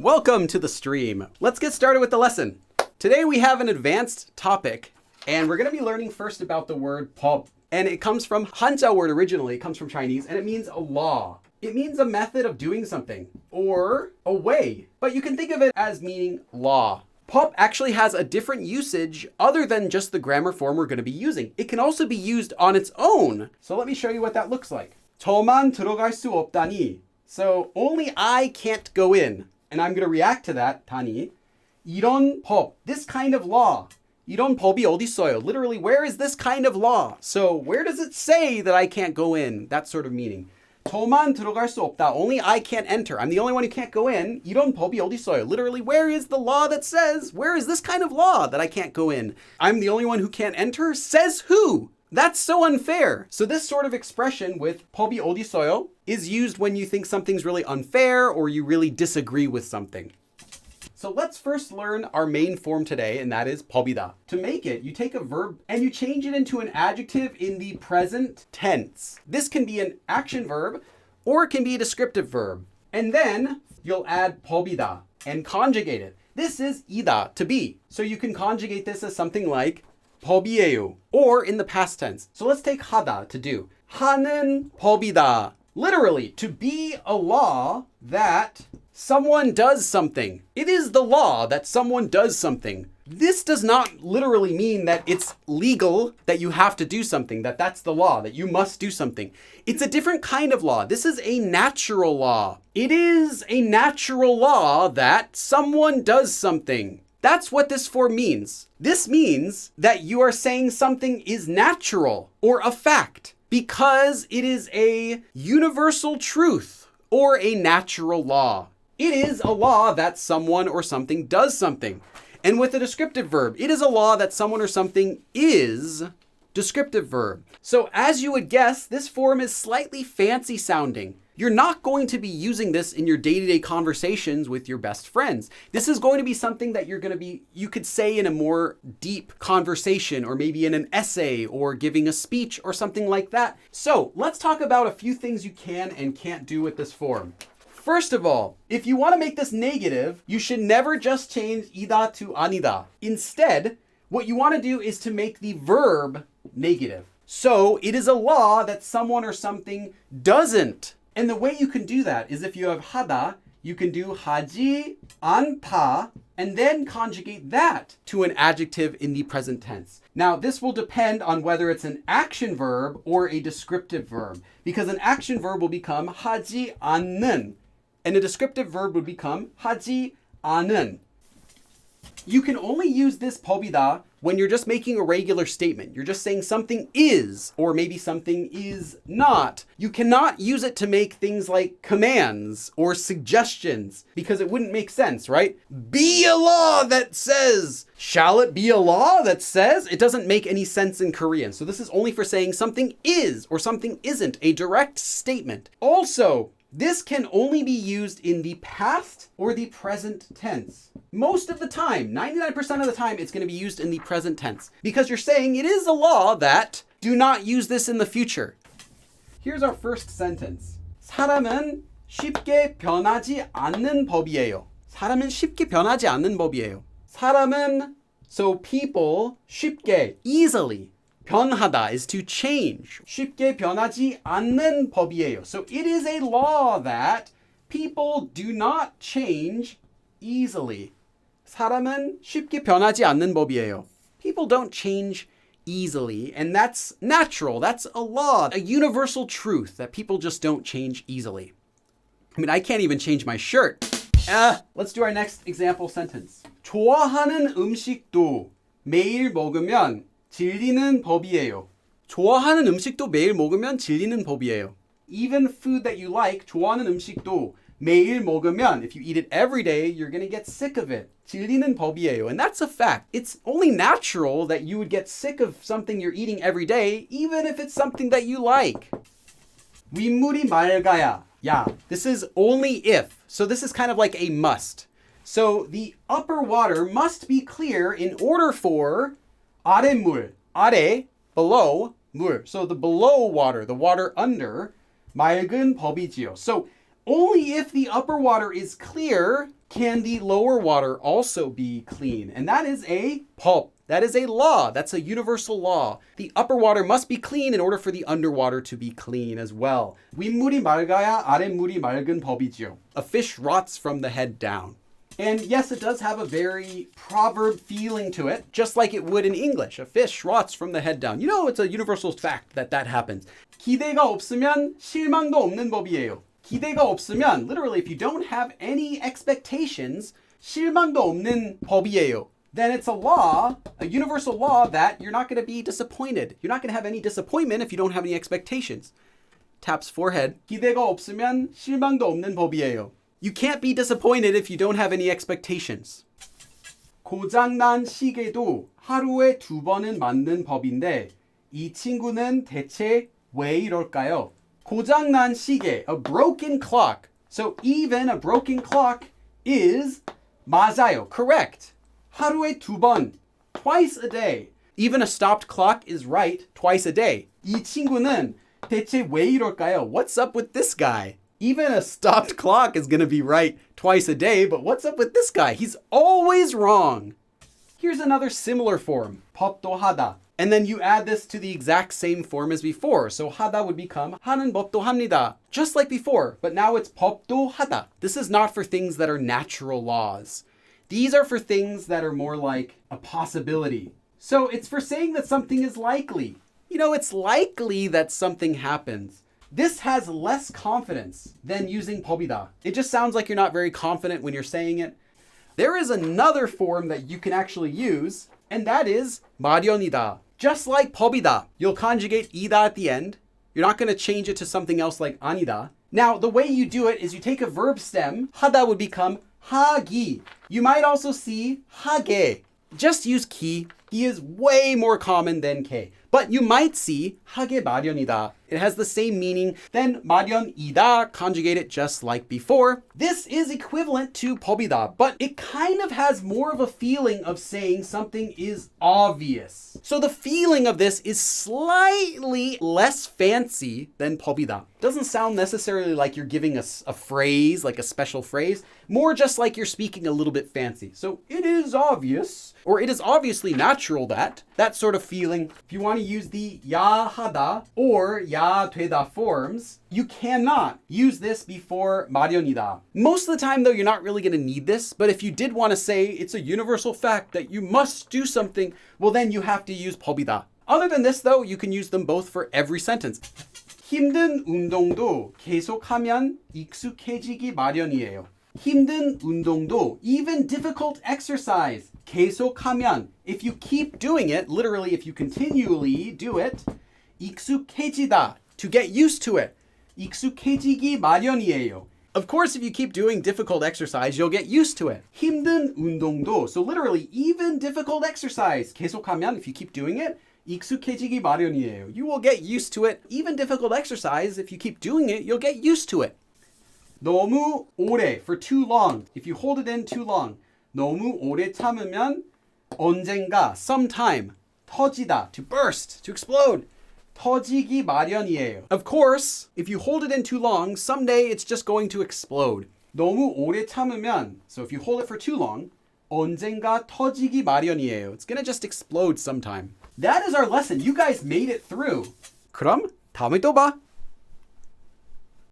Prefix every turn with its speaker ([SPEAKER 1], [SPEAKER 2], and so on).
[SPEAKER 1] Welcome to the stream. Let's get started with the lesson. Today we have an advanced topic, and we're going to be learning first about the word 법. And it comes from Hanja word originally. It comes from Chinese, and it means a law. It means a method of doing something, or a way. But you can think of it as meaning law. 법 actually has a different usage other than just the grammar form we're going to be using. It can also be used on its own. So let me show you what that looks like. 저만 들어갈 수 없다니. So only I can't go in. And I'm going to react to that, 다니. 이런 법, this kind of law. 이런 법이 어디 있어요? Literally, where is this kind of law? So where does it say that I can't go in? That sort of meaning. 저만 들어갈 수 없다. Only I can't enter. I'm the only one who can't go in. 이런 법이 어디 있어요? Literally, where is the law that says, where is this kind of law that I can't go in? I'm the only one who can't enter? Says who? That's so unfair. So this sort of expression with 법이 어디 있어요 is used when you think something's really unfair or you really disagree with something. So let's first learn our main form today, and that is 법이다. To make it, you take a verb and you change it into an adjective in the present tense. This can be an action verb or it can be a descriptive verb. And then you'll add 법이다 and conjugate it. This is 이다, to be. So you can conjugate this as something like 법이에요, or in the past tense. So let's take 하다, to do. 하는 법이다. Literally, to be a law that someone does something. It is the law that someone does something. This does not literally mean that it's legal, that you have to do something, that that's the law, that you must do something. It's a different kind of law. This is a natural law. It is a natural law that someone does something. That's what this form means. This means that you are saying something is natural or a fact because it is a universal truth or a natural law. It is a law that someone or something does something. And with a descriptive verb, it is a law that someone or something is descriptive verb. So as you would guess, this form is slightly fancy sounding. You're not going to be using this in your day-to-day conversations with your best friends. This is going to be something that you could say in a more deep conversation, or maybe in an essay or giving a speech or something like that. So let's talk about a few things you can and can't do with this form. First of all, if you want to make this negative, you should never just change 이다 to 아니다. Instead, what you want to do is to make the verb negative. So it is a law that someone or something doesn't. And the way you can do that is if you have 하다, you can do 하지 않다, and then conjugate that to an adjective in the present tense. Now, this will depend on whether it's an action verb or a descriptive verb, because an action verb will become 하지 않는, and a descriptive verb would become 하지 않은. You can only use this 법이다 when you're just making a regular statement. You're just saying something is, or maybe something is not. You cannot use it to make things like commands or suggestions because it wouldn't make sense, right? Be a law that says. Shall it be a law that says? It doesn't make any sense in Korean. So this is only for saying something is or something isn't, a direct statement. Also, this can only be used in the past or the present tense. Most of the time, 99% of the time, it's going to be used in the present tense because you're saying it is a law that do not use this in the future. Here's our first sentence. 사람은 쉽게 변하지 않는 법이에요. 사람은 쉽게 변하지 않는 법이에요. 사람은, so people, 쉽게, easily. 변하다 is to change. 쉽게 변하지 않는 법이에요. So it is a law that people do not change easily. 사람은 쉽게 변하지 않는 법이에요. People don't change easily, and that's natural. That's a law, a universal truth that people just don't change easily. I mean, I can't even change my shirt. Let's do our next example sentence. 좋아하는 음식도 매일 먹으면 질리는 법이에요. 좋아하는 음식도 매일 먹으면 질리는 법이에요. Even food that you like, 좋아하는 음식도 매일 먹으면, if you eat it every day, you're going to get sick of it. 질리는 법이에요. And that's a fact. It's only natural that you would get sick of something you're eating every day, even if it's something that you like. 윗물이 맑아야. Yeah, this is only if. So this is kind of like a must. So the upper water must be clear in order for 아랫물, 아래, below, 물. So the below water, the water under, 맑은 법이지요. So only if the upper water is clear can the lower water also be clean? And that is a 법. That is a law. That's a universal law. The upper water must be clean in order for the underwater to be clean as well. 윗물이 맑아야 아랫물이 맑은 법이지요. A fish rots from the head down. And yes, it does have a very proverb feeling to it, just like it would in English. A fish rots from the head down. You know, it's a universal fact that that happens. 기대가 없으면 실망도 없는 법이에요. 기대가 없으면, literally, if you don't have any expectations, 실망도 없는 법이에요. Then it's a law, a universal law, that you're not going to be disappointed. You're not going to have any disappointment if you don't have any expectations. Taps forehead. 기대가 없으면 실망도 없는 법이에요. You can't be disappointed if you don't have any expectations. 고장난 시계도 하루에 2번은 맞는 법인데 이 친구는 대체 왜 이럴까요? 고장난 시계, a broken clock. So even a broken clock is 맞아요, correct. 하루에 2번, twice a day. Even a stopped clock is right twice a day. 이 친구는 대체 왜 이럴까요? What's up with this guy? Even a stopped clock is going to be right twice a day, but what's up with this guy? He's always wrong. Here's another similar form, 법도 하다. And then you add this to the exact same form as before. So 하다 would become 하는 법도 합니다. Just like before, but now it's 법도 하다. This is not for things that are natural laws. These are for things that are more like a possibility. So it's for saying that something is likely. You know, it's likely that something happens. This has less confidence than using 법이다. It just sounds like you're not very confident when you're saying it. There is another form that you can actually use, and that is 마련이다. Just like 법이다, you'll conjugate 이다 at the end. You're not going to change it to something else like 아니다. Now, the way you do it is you take a verb stem. 하다 would become 하기. You might also see 하게. Just use 기. 기 is way more common than 게. But you might see 하게 마련이다. It has the same meaning. Then 마련이다, conjugate it just like before. This is equivalent to 법이다, but it kind of has more of a feeling of saying something is obvious. So the feeling of this is slightly less fancy than 법이다. Doesn't sound necessarily like you're giving us a phrase, like a special phrase, more just like you're speaking a little bit fancy. So it is obvious, or it is obviously natural that sort of feeling. If you want to use the 야하다 or 야되다 forms, you cannot use this before 마련이다. Most of the time though, you're not really going to need this, but if you did want to say it's a universal fact that you must do something, well then you have to use 법이다. Other than this though, you can use them both for every sentence. 힘든 운동도 계속하면 익숙해지기 마련이에요. 힘든 운동도, even difficult exercise, 계속하면, if you keep doing it, literally if you continually do it, 익숙해지다, to get used to it. 익숙해지기 마련이에요. Of course, if you keep doing difficult exercise, you'll get used to it. 힘든 운동도, so literally even difficult exercise, 계속하면, if you keep doing it, 익숙해지기 마련이에요. You will get used to it. Even difficult exercise, if you keep doing it, you'll get used to it. 너무 오래, for too long. If you hold it in too long. 너무 오래 참으면 언젠가, sometime, 터지다, to burst, to explode. 터지기 마련이에요. Of course, if you hold it in too long, someday it's just going to explode. 너무 오래 참으면, so if you hold it for too long, 언젠가 터지기 마련이에요. It's gonna just explode sometime. That is our lesson. You guys made it through. 그럼 다음에 또 봐.